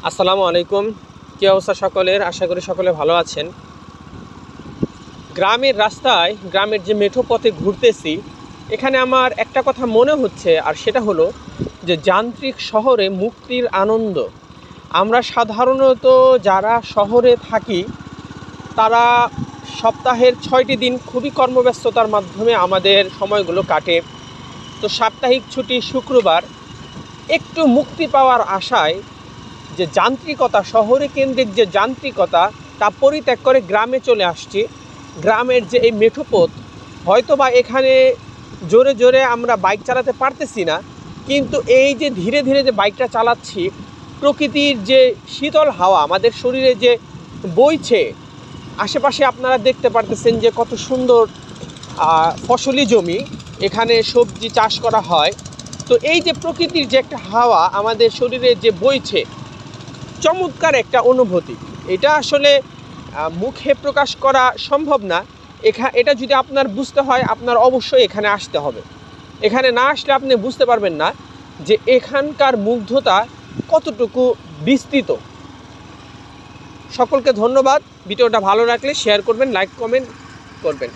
আসসালামু আলাইকুম। কী অবস্থা সকলের? আশা করি সকলে ভালো আছেন। গ্রামের রাস্তায়, গ্রামের যে মেঠো পথে ঘুরতেছি, এখানে আমার একটা কথা মনে হচ্ছে, আর সেটা হলো যে যান্ত্রিক শহরে মুক্তির আনন্দ। আমরা সাধারণত যারা শহরে থাকি তারা সপ্তাহের 6টি দিন খুবই কর্মব্যস্ততার মাধ্যমে আমাদের সময়গুলো কাটে। তো সাপ্তাহিক ছুটি শুক্রবার একটু মুক্তি পাওয়ার আশায় যে যান্ত্রিকতা, শহরে কেন্দ্রিক যে যান্ত্রিকতা, তা পরিত্যাগ করে গ্রামে চলে আসছি। গ্রামের যে এই মেঠোপথ, হয়তো বা এখানে জোরে জোরে আমরা বাইক চালাতে পারতেছি না, কিন্তু এই যে ধীরে ধীরে যে বাইকটা চালাচ্ছি, প্রকৃতির যে শীতল হাওয়া আমাদের শরীরে যে বইছে, আশেপাশে আপনারা দেখতে পারতেছেন যে কত সুন্দর ফসলি জমি, এখানে সবজি চাষ করা হয়। তো এই যে প্রকৃতির যে একটা হাওয়া আমাদের শরীরে যে বইছে, চমৎকার একটা অনুভূতি। এটা আসলে মুখে প্রকাশ করা সম্ভব না। এটা যদি আপনার বুঝতে হয়, আপনার অবশ্যই এখানে আসতে হবে। এখানে না আসলে আপনি বুঝতে পারবেন না যে এখানকার মুগ্ধতা কতটুকু বিস্তৃত। সকলকে ধন্যবাদ। ভিডিওটা ভালো লাগলে শেয়ার করবেন, লাইক কমেন্ট করবেন।